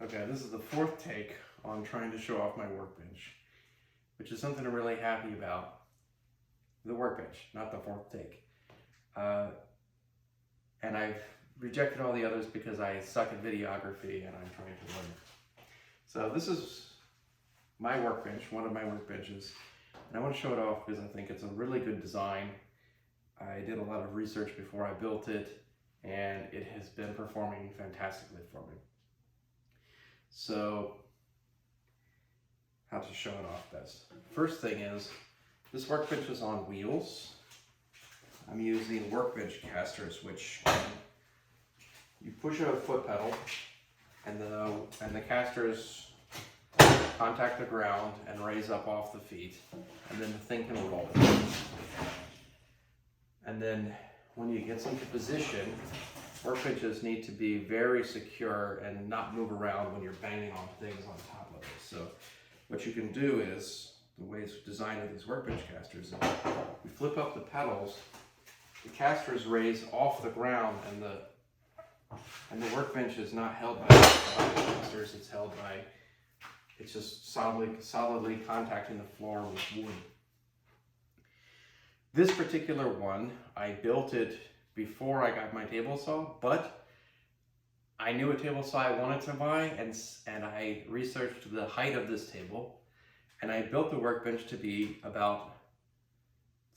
Okay, this is the fourth take on trying to show off my workbench, which is something I'm really happy about. The workbench, not the fourth take. And I've rejected all the others because I suck at videography and I'm trying to learn. So this is my workbench, one of my workbenches, and I want to show it off because I think it's a really good design. I did a lot of research before I built it, and it has been performing fantastically for me. So, how to show it off best. First thing is, this workbench is on wheels. I'm using workbench casters, which you push a foot pedal, and the casters contact the ground and raise up off the feet, and then the thing can roll. And then when it gets into position, workbenches need to be very secure and not move around when you're banging on things on top of it. So what you can do is, the way it's designed with these workbench casters, is you flip up the pedals, the casters raise off the ground, and the workbench is not held by the casters, it's just solidly contacting the floor with wood. This particular one, I built it before I got my table saw, but I knew a table saw I wanted to buy, and I researched the height of this table, and I built the workbench to be about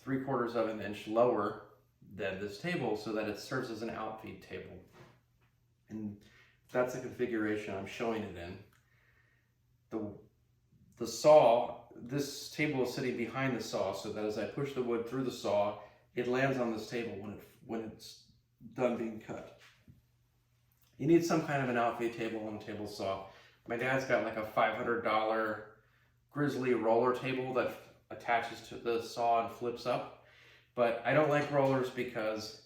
3/4 of an inch lower than this table so that it serves as an outfeed table. And that's the configuration I'm showing it in. The saw, this table is sitting behind the saw so that as I push the wood through the saw, it lands on this table when it's done being cut. You need some kind of an outfeed table on a table saw. My dad's got like a $500 Grizzly roller table that attaches to the saw and flips up. But I don't like rollers because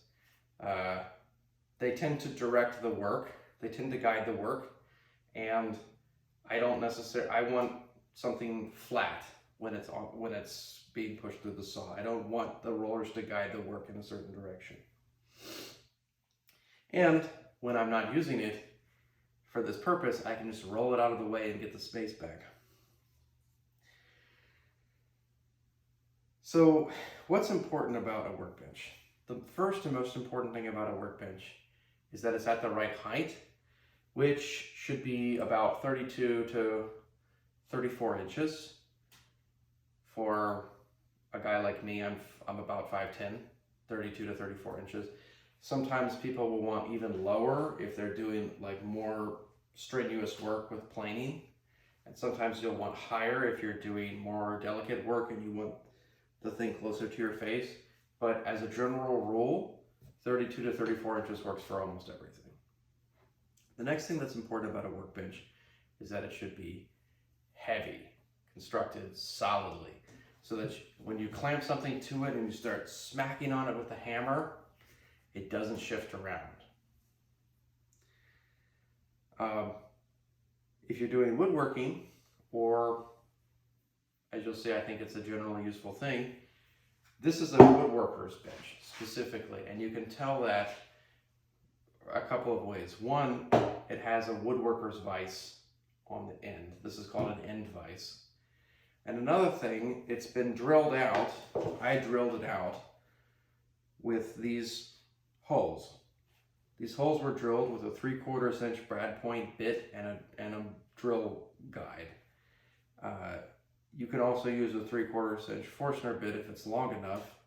they tend to direct the work. They tend to guide the work. And I want something flat when it's being pushed through the saw. I don't want the rollers to guide the work in a certain direction. And when I'm not using it for this purpose, I can just roll it out of the way and get the space back. So what's important about a workbench? The first and most important thing about a workbench is that it's at the right height, which should be about 32 to 34 inches. For a guy like me, I'm about 5'10", 32 to 34 inches. Sometimes people will want even lower if they're doing like more strenuous work with planing. And sometimes you'll want higher if you're doing more delicate work and you want the thing closer to your face. But as a general rule, 32 to 34 inches works for almost everything. The next thing that's important about a workbench is that it should be heavy, constructed solidly, so that when you clamp something to it and you start smacking on it with a hammer, it doesn't shift around. If you're doing woodworking, or as you'll see, I think it's a generally useful thing, this is a woodworker's bench specifically, and you can tell that a couple of ways. One, it has a woodworker's vise on the end. This is called an end vise. And another thing, it's been drilled out. I drilled it out with these holes. These holes were drilled with a 3/4 inch brad point bit and a drill guide. You can also use a 3/4 inch Forstner bit if it's long enough.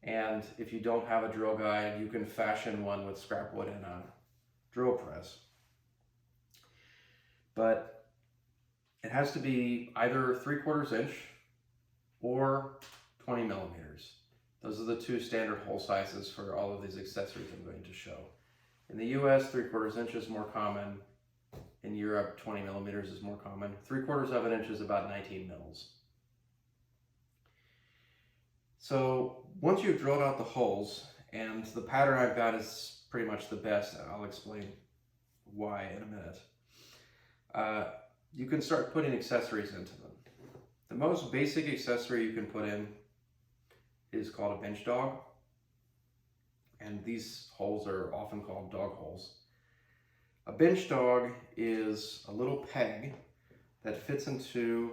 And if you don't have a drill guide, you can fashion one with scrap wood and a drill press. But it has to be either 3/4 inch or 20 millimeters. Those are the two standard hole sizes for all of these accessories I'm going to show. In the US, 3/4 inch is more common. In Europe, 20 millimeters is more common. 3/4 inch is about 19 mils. So once you've drilled out the holes, and the pattern I've got is pretty much the best, I'll explain why in a minute, you can start putting accessories into them. The most basic accessory you can put in is called a bench dog, and these holes are often called dog holes. A bench dog is a little peg that fits into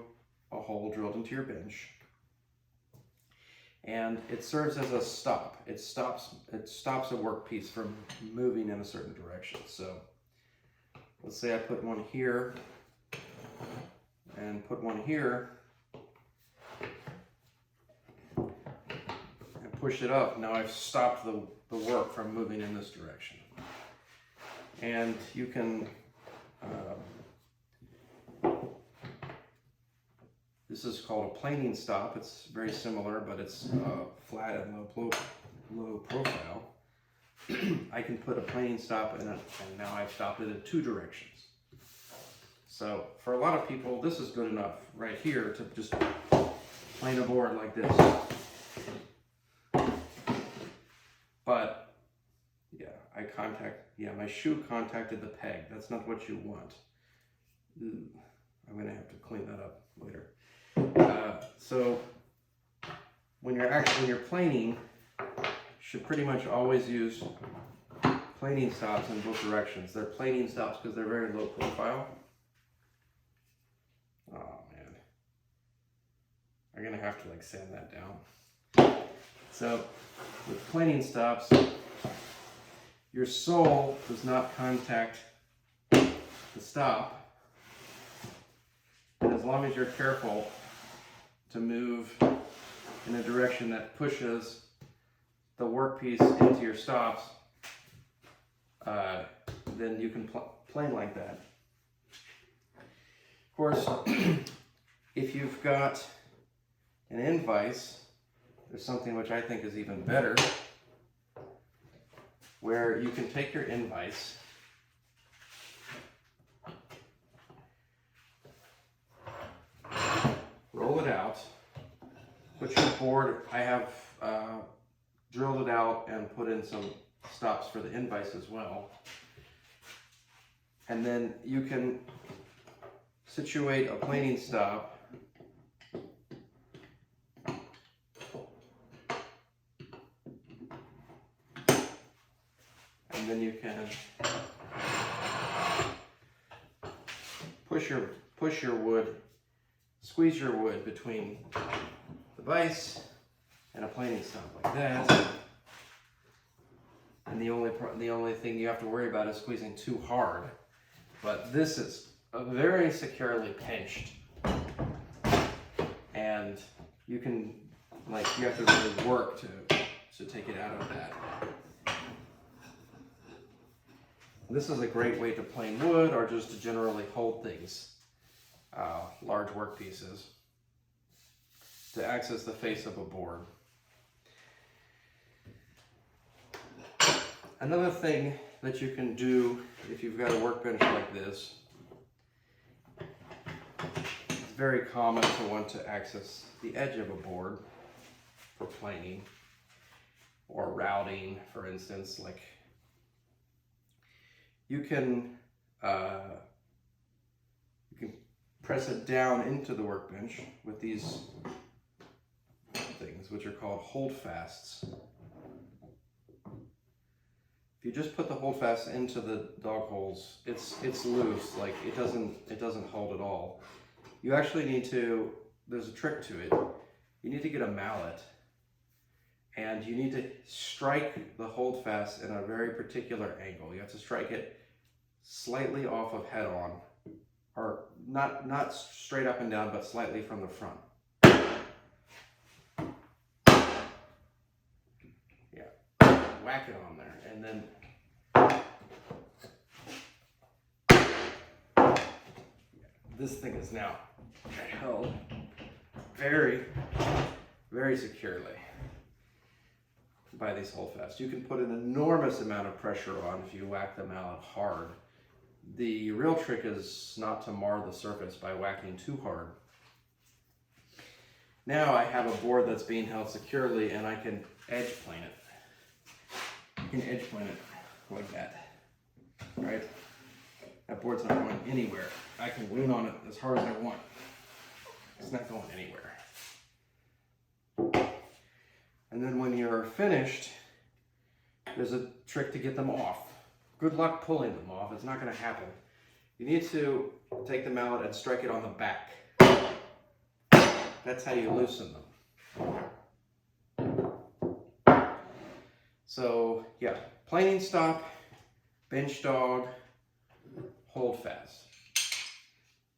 a hole drilled into your bench, and it serves as a stop. It stops a workpiece from moving in a certain direction. So let's say I put one here and put one here and push it up. Now I've stopped the work from moving in this direction. And you can, this is called a planing stop. It's very similar, but it's flat and low profile. I can put a planing stop in it, and now I've stopped it in 2 directions. So for a lot of people, this is good enough right here to just plane a board like this. But my shoe contacted the peg. That's not what you want. I'm gonna have to clean that up later. So when you're planing, you should pretty much always use planing stops in both directions. They're planing stops because they're very low profile. Oh man, I'm gonna have to like sand that down. So with planing stops, your sole does not contact the stop, and as long as you're careful to move in a direction that pushes the workpiece into your stops, then you can plane like that. Of course, if you've got an end vise, there's something which I think is even better, where you can take your end vise roll it out, put your board, I have drilled it out and put in some stops for the end vise as well, and then you can situate a planing stop and then you can push your wood, squeeze your wood between the vise and a planing stop like that. And the only thing you have to worry about is squeezing too hard. But this is very securely pinched, and you have to really work to take it out of that. This is a great way to plane wood or just to generally hold things, large work pieces, to access the face of a board. Another thing that you can do if you've got a workbench like this, it's very common to want to access the edge of a board for planing or routing, for instance. Like you can press it down into the workbench with these things, which are called holdfasts. If you just put the holdfast into the dog holes, it's loose, like it doesn't hold at all. You actually need to, there's a trick to it. You need to get a mallet, and you need to strike the holdfast in a very particular angle. You have to strike it slightly off of head on, or not straight up and down, but slightly from the front. Yeah, whack it on there, and then this thing is now held very, very securely by these holdfasts. You can put an enormous amount of pressure on if you whack the mallet hard. The real trick is not to mar the surface by whacking too hard. Now I have a board that's being held securely, and I can edge plane it. You can edge plane it like that, right? That board's not going anywhere. I can lean on it as hard as I want. It's not going anywhere. And then when you're finished, there's a trick to get them off. good luck pulling them off. It's not going to happen. You need to take the mallet and strike it on the back. That's how you loosen them. So yeah, planing stop, bench dog, hold fast,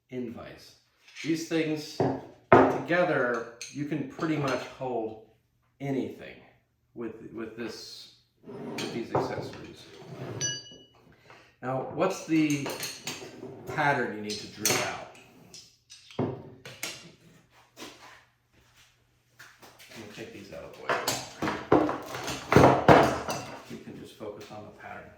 invise. These things together, you can pretty much hold anything with these accessories. Now, what's the pattern you need to drill out? Let me take these out of the way. You can just focus on the pattern.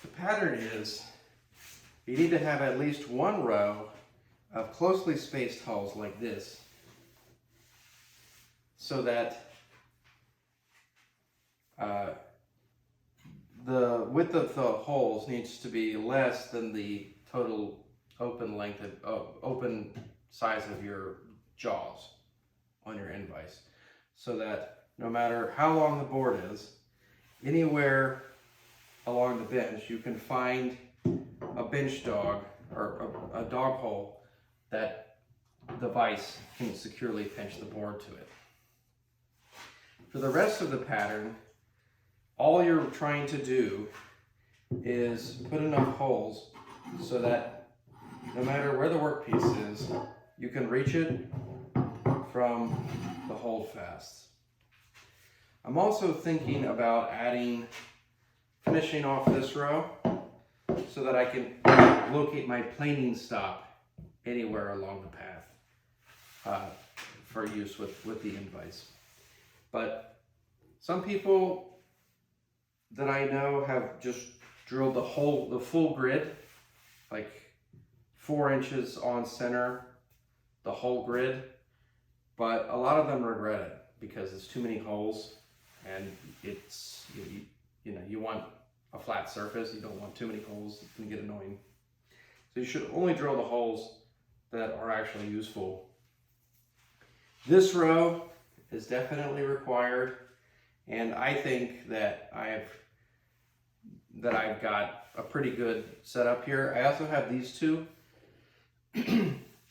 The pattern is you need to have at least one row of closely spaced holes like this, so that the width of the holes needs to be less than the total open length of open size of your jaws on your invise, so that no matter how long the board is, anywhere along the bench you can find a bench dog or a dog hole that the vise can securely pinch the board to it. For the rest of the pattern, all you're trying to do is put enough holes so that no matter where the workpiece is, you can reach it from the hold fast. I'm also thinking about finishing off this row so that I can locate my planing stop anywhere along the path for use with the invise. But some people that I know have just drilled the full grid, like 4 inches on center, the whole grid. But a lot of them regret it because it's too many holes, and it's you want a flat surface. You don't want too many holes; it can get annoying. So you should only drill the holes that are actually useful. This row is definitely required, and I think that I've got a pretty good setup here. I also have these two.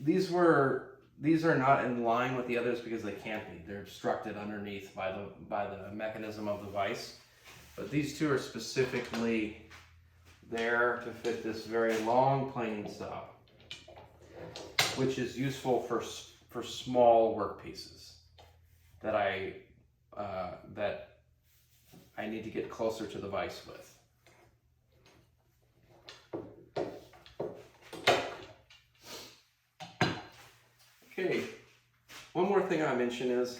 These are not in line with the others because they can't be. They're obstructed underneath by the mechanism of the vise. But these two are specifically there to fit this very long planing stop, which is useful for small work pieces that I need to get closer to the vise with. Okay, one more thing I mention is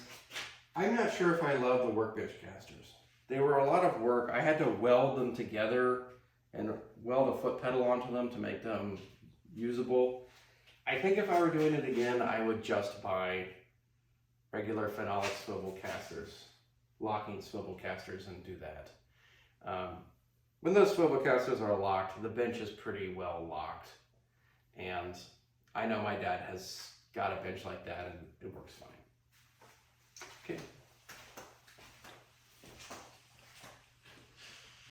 I'm not sure if I love the workbench casters. They were a lot of work. I had to weld them together and weld a foot pedal onto them to make them usable. I think if I were doing it again, I would just buy regular phenolic swivel casters, locking swivel casters, and do that. When those swivel casters are locked, the bench is pretty well locked. And I know my dad has got a bench like that and it works fine. Okay.